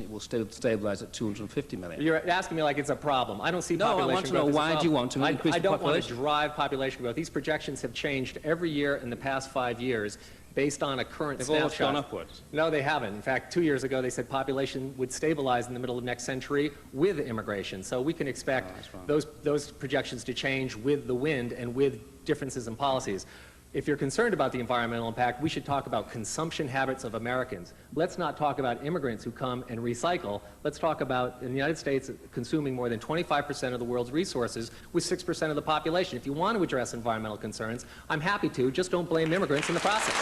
it will stabilize at 250 million. You're asking me like it's a problem. I don't see population growth. No, I want to know, why do you want to increase the population? I don't want to drive population growth. These projections have changed every year in the past 5 years based on a current snapshot. They've always gone upwards. No, they haven't. In fact, 2 years ago, they said population would stabilize in the middle of next century with immigration. So we can expect those projections to change with the wind and with differences in policies. If you're concerned about the environmental impact, we should talk about consumption habits of Americans. Let's not talk about immigrants who come and recycle. Let's talk about, in the United States, consuming more than 25% of the world's resources with 6% of the population. If you want to address environmental concerns, I'm happy to. Just don't blame immigrants in the process.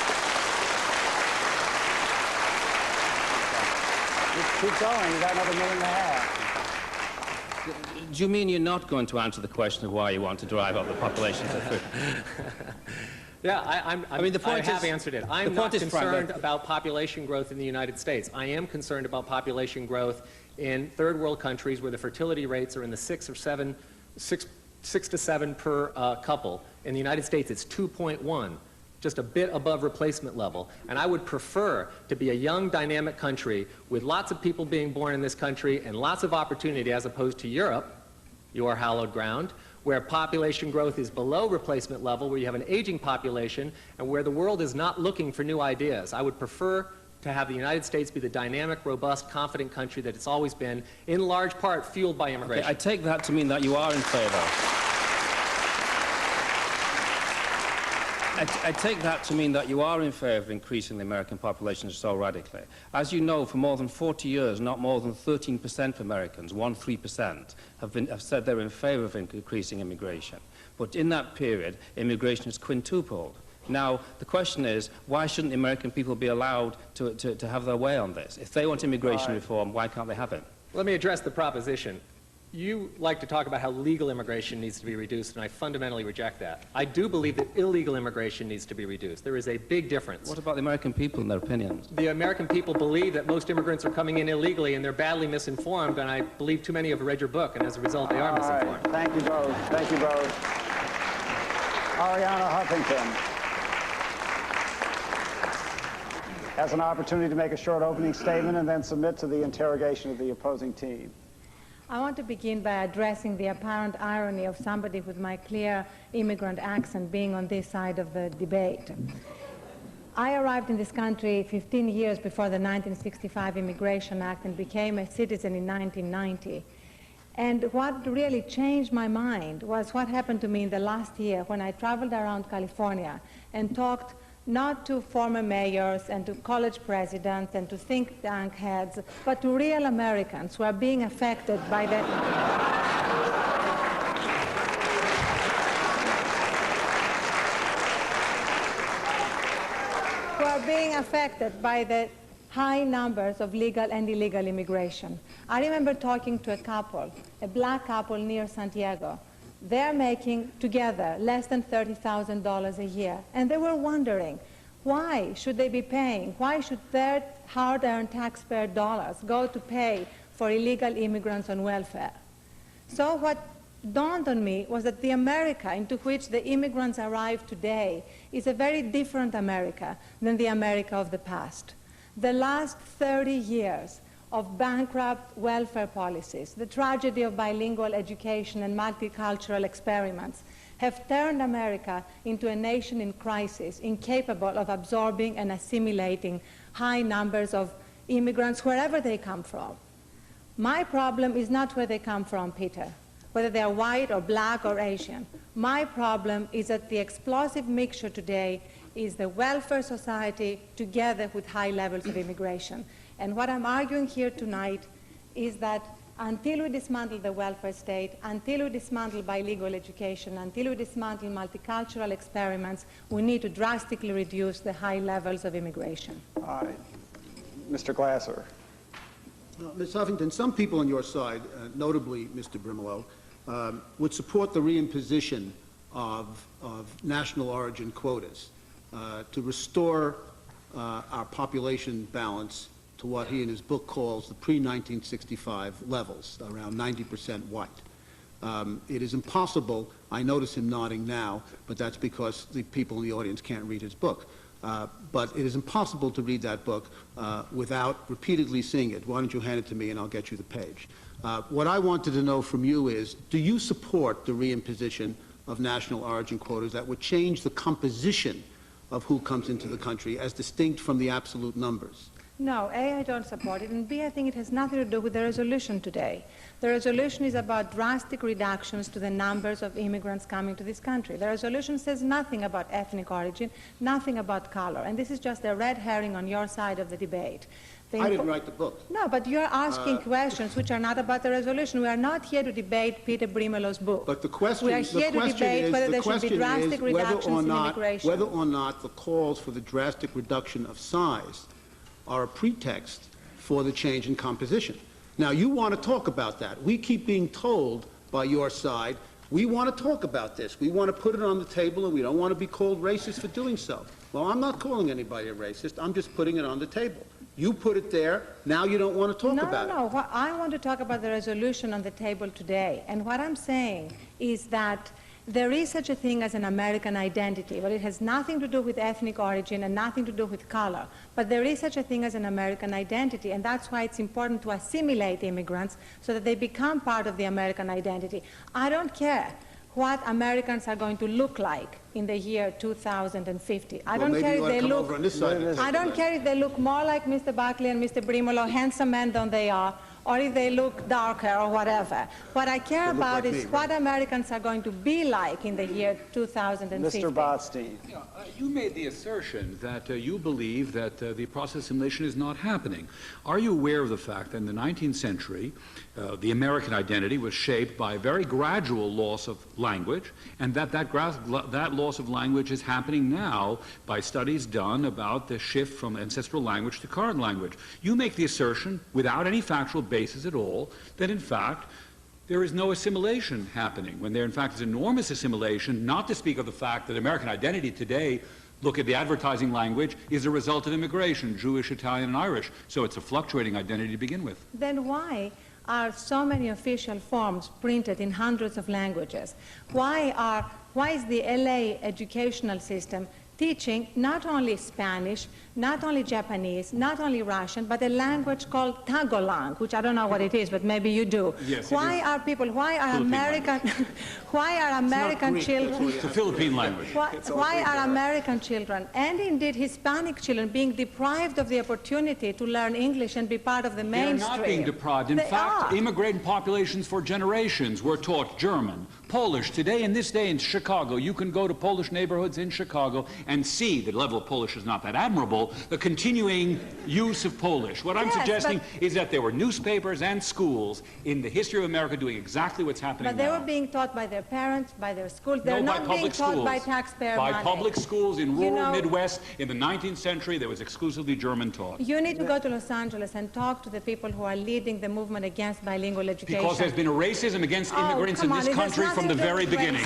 Keep going. You got another minute and a half. Do you mean you're not going to answer the question of why you want to drive up the population to 50? Yeah, I have answered it. I'm not concerned about population growth in the United States. I am concerned about population growth in third world countries where the fertility rates are in the 6 to 7 per couple. In the United States, it's 2.1, just a bit above replacement level. And I would prefer to be a young, dynamic country with lots of people being born in this country and lots of opportunity, as opposed to Europe, your hallowed ground, where population growth is below replacement level, where you have an aging population, and where the world is not looking for new ideas. I would prefer to have the United States be the dynamic, robust, confident country that it's always been, in large part fueled by immigration. Okay, I take that to mean that you are in favor. I take that to mean that you are in favor of increasing the American population so radically. As you know, for more than 40 years, not more than 13% of Americans, 13%, have said they're in favor of increasing immigration. But in that period, immigration has quintupled. Now, the question is, why shouldn't the American people be allowed to have their way on this? If they want immigration reform, why can't they have it? Let me address the proposition. You like to talk about how legal immigration needs to be reduced, and I fundamentally reject that. I do believe that illegal immigration needs to be reduced. There is a big difference. What about the American people and their opinions? The American people believe that most immigrants are coming in illegally, and they're badly misinformed, and I believe too many have read your book, and as a result, they are misinformed. Right. Thank you both. Thank you both. Arianna Huffington has an opportunity to make a short opening statement and then submit to the interrogation of the opposing team. I want to begin by addressing the apparent irony of somebody with my clear immigrant accent being on this side of the debate. I arrived in this country 15 years before the 1965 Immigration Act and became a citizen in 1990. And what really changed my mind was what happened to me in the last year when I traveled around California and talked not to former mayors and to college presidents and to think tank heads, but to real Americans who are being affected by the high numbers of legal and illegal immigration. I remember talking to a couple, a black couple near Santiago. They're making together less than $30,000 a year. And they were wondering, why should they be paying? Why should their hard-earned taxpayer dollars go to pay for illegal immigrants on welfare? So what dawned on me was that the America into which the immigrants arrive today is a very different America than the America of the past. The last 30 years of bankrupt welfare policies, the tragedy of bilingual education and multicultural experiments have turned America into a nation in crisis, incapable of absorbing and assimilating high numbers of immigrants wherever they come from. My problem is not where they come from, Peter, whether they are white or black or Asian. My problem is that the explosive mixture today is the welfare society together with high levels of immigration. And what I'm arguing here tonight is that until we dismantle the welfare state, until we dismantle bilingual education, until we dismantle multicultural experiments, we need to drastically reduce the high levels of immigration. All right. Mr. Glasser. Ms. Huffington, some people on your side, notably Mr. Brimelow, would support the reimposition of national origin quotas to restore our population balance to what he in his book calls the pre-1965 levels, around 90% white. It is impossible, I notice him nodding now, but that's because the people in the audience can't read his book. But it is impossible to read that book without repeatedly seeing it. Why don't you hand it to me and I'll get you the page. What I wanted to know from you is, do you support the reimposition of national origin quotas that would change the composition of who comes into the country as distinct from the absolute numbers? No, A, I don't support it, and B, I think it has nothing to do with the resolution today. The resolution is about drastic reductions to the numbers of immigrants coming to this country. The resolution says nothing about ethnic origin, nothing about color, and this is just a red herring on your side of the debate. I didn't write the book. No, but you're asking questions which are not about the resolution. We are not here to debate Peter Brimelo's book. But the question, we are here to debate whether there should be drastic reductions in immigration. Whether or not the calls for the drastic reduction of size are a pretext for the change in composition. Now, you want to talk about that. We keep being told by your side, we want to talk about this. We want to put it on the table, and we don't want to be called racist for doing so. Well, I'm not calling anybody a racist. I'm just putting it on the table. You put it there. Now you don't want to talk about it. No. I want to talk about the resolution on the table today. And what I'm saying is that there is such a thing as an American identity, but it has nothing to do with ethnic origin and nothing to do with color. But there is such a thing as an American identity, and that's why it's important to assimilate immigrants so that they become part of the American identity. I don't care what Americans are going to look like in the year 2050. I don't care if they look. I don't care if they look more like Mr. Buckley and Mr. Brimolo, handsome men than they are, or if they look darker or whatever. What I care about is what Americans are going to be like in the year 2050. Mr. Botstein. You made the assertion that you believe that the process of assimilation is not happening. Are you aware of the fact that in the 19th century, the American identity was shaped by a very gradual loss of language, and that loss of language is happening now by studies done about the shift from ancestral language to current language? You make the assertion, without any factual basis at all, that in fact there is no assimilation happening, when there in fact is enormous assimilation, not to speak of the fact that American identity today, look at the advertising language, is a result of immigration, Jewish, Italian, and Irish. So it's a fluctuating identity to begin with. Then why are so many official forms printed in hundreds of languages? Why is the LA educational system teaching not only Spanish, not only Japanese, not only Russian, but a language called Tagalog, which I don't know what it is, but maybe you do. Yes, why are American, why are American children... It's a Philippine language. Why are American children, and indeed Hispanic children, being deprived of the opportunity to learn English and be part of the mainstream? They're not being deprived. In fact, immigrating populations for generations were taught German, Polish. Today, in this day in Chicago, you can go to Polish neighborhoods in Chicago and see the level of Polish is not that admirable, the continuing use of Polish. What I'm suggesting is that there were newspapers and schools in the history of America doing exactly what's happening now. But they were being taught by their parents, by their schools. They're not being taught by taxpayer money. By public schools in rural Midwest in the 19th century, there was exclusively German taught. You need to go to Los Angeles and talk to the people who are leading the movement against bilingual education. Because there's been a racism against immigrants in this country from the very beginning.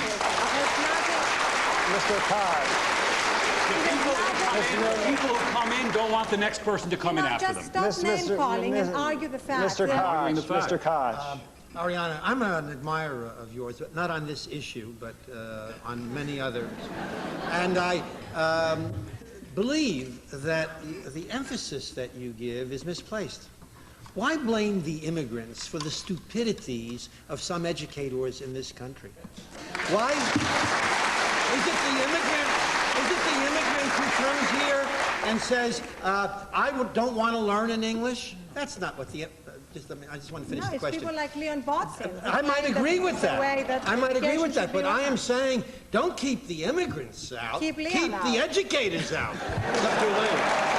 Mr. Koch. The people who come in don't want the next person to come in after them. Just stop name-calling and argue the facts. Mr. Koch. Ariana, I'm an admirer of yours, but not on this issue, but on many others. And I believe that the emphasis that you give is misplaced. Why blame the immigrants for the stupidities of some educators in this country? Why? Is it the immigrant who comes here and says, I don't want to learn in English? That's not what the... I just want to finish the question. It's people like Leon Botson. I might agree with that. I might agree with that, but I am saying don't keep the immigrants out. Keep the educators out. It's up to Leon.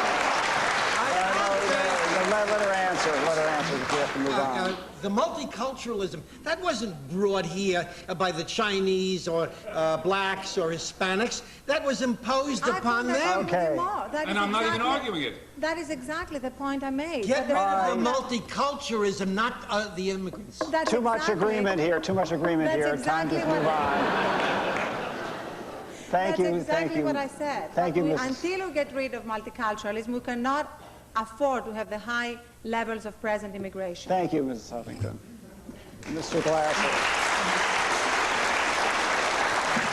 Let her answer. Let her answer because we have to move on. The multiculturalism, that wasn't brought here by the Chinese or blacks or Hispanics. That was imposed upon them. Okay. And I'm not even arguing it. That is exactly the point I made. Get rid of the multiculturalism, not the immigrants. Too much agreement here. Too much agreement here. Time to move on. Thank you. That's exactly what I said. Thank you, Mrs. Until we get rid of multiculturalism, we cannot afford to have the high levels of present immigration. Thank you, Mrs. Huffington. Mr. Glasser.